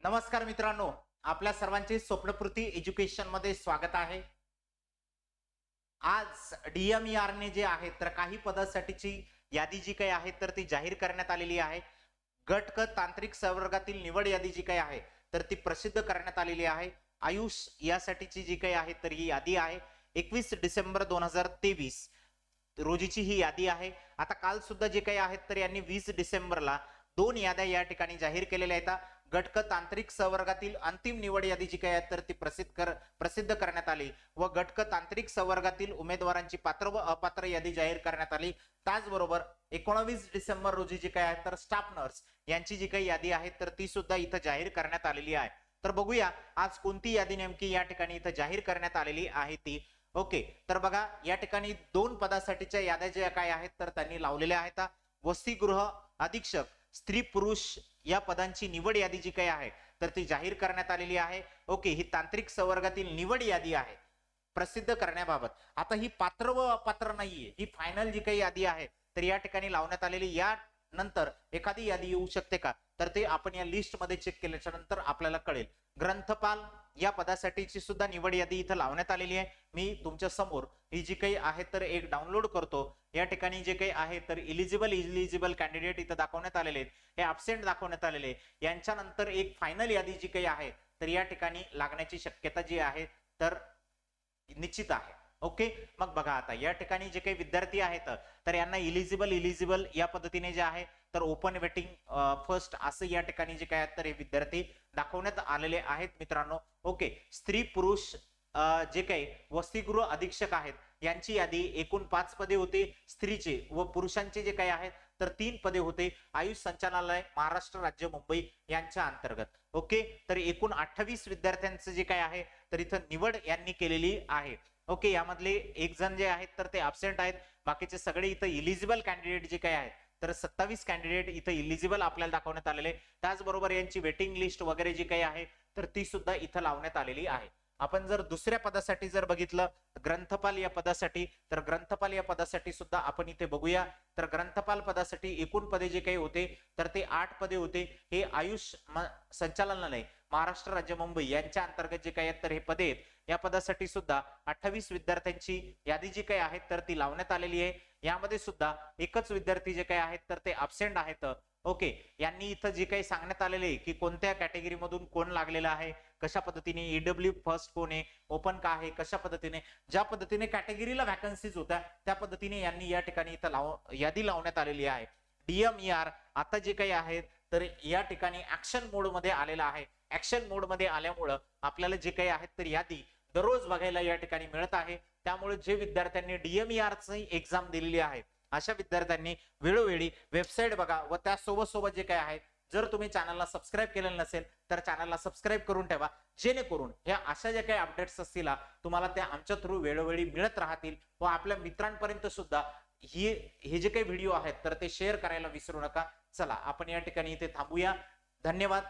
नमस्कार मित्रांनो, आपल्या सर्वांचे स्वप्नपूर्ती एज्युकेशन मध्ये स्वागत आहे। आज DMER ने जे आहे तर काही पदासाठीची यादी जी काही आहे तर ती जाहीर करण्यात आलेली आहे। गट क तांत्रिक संवर्गातील निवड यादी जी काही आहे तर ती प्रसिद्ध करण्यात आलेली आहे। आयुष यासाठीची जी काही आहे तर ही यादी आहे 21 डिसेंबर 2023 रोजीची ही यादी आहे। आता काल सुद्धा जे काही आहेत तर यांनी 20 डिसेंबरला दोन याद्या या ठिकाणी जाहीर केलेल्या आहेत। गटक तांत्रिक संवर्गातील अंतिम निवड यादी जी काही आहे तर ती प्रसिद्ध करण्यात आली व गटक तांत्रिक संवर्गातील उमेदवारांची पात्र व अपात्र यादी जाहीर करण्यात आली। त्याचबरोबर 19 डिसेंबर रोजी जी काही आहे तर स्टाफ नर्स यांची जी काही यादी आहे तर ती सुद्धा इथं जाहीर करण्यात आलेली आहे। तर बघूया आज कोणती यादी नेमकी या ठिकाणी इथं जाहीर करण्यात आलेली आहे ती। ओके, तर बघा या ठिकाणी दोन पदासाठीच्या याद्या ज्या काय आहेत तर त्यांनी लावलेल्या आहेत। वसतिगृह अधीक्षक स्त्री पुरुष या पदांची निवड यादी जी काही आहे तर ती जाहीर करण्यात आलेली आहे। ओके, ही तांत्रिक संवर्गातील निवड यादी आहे प्रसिद्ध करण्याबाबत। आता ही पात्र व अपात्र नाहीये, ही फायनल जी काही यादी आहे तर या ठिकाणी लावण्यात आलेली। या नंतर एखादी यादी येऊ शकते का तर ते आपण या लिस्ट मध्ये चेक केल्याच्या नंतर आपल्याला कळेल। ग्रंथपाल या पदासाठीची सुद्धा निवड यादी इथं लावण्यात आलेली आहे। मी तुमच्या समोर ही जी काही आहे तर एक डाउनलोड करतो। या ठिकाणी जे काही आहे तर इलिजिबल कॅन्डिडेट इथं दाखवण्यात आलेले आहेत, हे ॲब्सेंट दाखवण्यात आलेले। यांच्या नंतर एक फायनल यादी जी काही आहे तर या ठिकाणी लागण्याची शक्यता जी आहे तर निश्चित आहे। ओके, मग बघा आता या ठिकाणी जे काही विद्यार्थी आहेत तर यांना इलिजिबल या पद्धतीने जे आहे तर ओपन वेटिंग फर्स्ट असं या ठिकाणी जे काय तर हे विद्यार्थी दाखवण्यात आलेले आहेत मित्रांनो। ओके, स्त्री पुरुष जे काही वसतिगृह अधीक्षक आहेत यांची यादी एकूण 5 पदे होते स्त्रीचे व पुरुषांचे जे काही आहेत तर 3 पदे होते आयुष संचालनालय महाराष्ट्र राज्य मुंबई यांच्या अंतर्गत। ओके, तर एकूण 28 विद्यार्थ्यांचं जे काय आहे तर इथं निवड यांनी केलेली आहे। ओके, यामधले एक जण जे आहेत तर ते ॲब्सेंट आहेत, बाकीचे सगळे इथं इलिजिबल कॅन्डिडेट जे काही आहेत तर 27 कॅन्डिडेट इथं इलिजिबल आपल्याला दाखवण्यात आलेले। त्याचबरोबर यांची वेटिंग लिस्ट वगैरे जी काही आहे तर ती सुद्धा इथं लावण्यात आलेली आहे। आपण जर दुसऱ्या पदासाठी जर बघितलं ग्रंथपाल या पदासाठी तर ग्रंथपाल या पदासाठी सुद्धा आपण इथे बघूया। तर ग्रंथपाल पदासाठी एकूण पदे जे काही होते तर ते 8 पदे होते। हे आयुष संचालनालय महाराष्ट्र राज्य मुंबई यांच्या अंतर्गत जे काही आहेत तर हे पदे आहेत। या पदासाठी सुद्धा 28 विद्यार्थ्यांची यादी जी काही आहे तर ती लावण्यात आलेली आहे। यामध्ये सुद्धा एकच विद्यार्थी जे काही आहेत तर ते ॲब्सेंट आहेत। ओके, यांनी इथं जे काही सांगण्यात आलेले की कोणत्या कॅटेगरी मधून कोण लागलेला आहे, कशा पद्धतीने ईडब्ल्यू फर्स्ट कोण आहे, ओपन का आहे, कशा पद्धतीने ज्या पद्धतीने कॅटेगरीला वॅकन्सीज होत्या त्या पद्धतीने यांनी या ठिकाणी इथं यादी लावण्यात आलेली आहे। DMER आता जे काही आहे तर या ठिकाणी ऍक्शन मोड मध्ये आलेला आहे। ऍक्शन मोड मध्ये आल्यामुळे आपल्याला जे काही आहेत तर यादी दररोज बघायला या ठिकाणी मिळत आहे। त्यामुळे जे विद्यार्थ्यांनी DMER ची एक्झाम दिलेली आहे अशा विद्यार्थ्यांनी वेळोवेळी वेबसाईट बघा व त्यासोबत जे काय आहे जर तुम्ही चॅनलला सबस्क्राईब केलेलं नसेल तर चॅनलला सबस्क्राईब करून ठेवा, जेणेकरून ह्या अशा ज्या काही अपडेट्स असतील तुम्हाला त्या आमच्या थ्रू वेळोवेळी मिळत राहतील व आपल्या मित्रांपर्यंत सुद्धा हे जे काही व्हिडिओ आहेत तर ते शेअर करायला विसरू नका। चला आपण या ठिकाणी इथे थांबूया। धन्यवाद।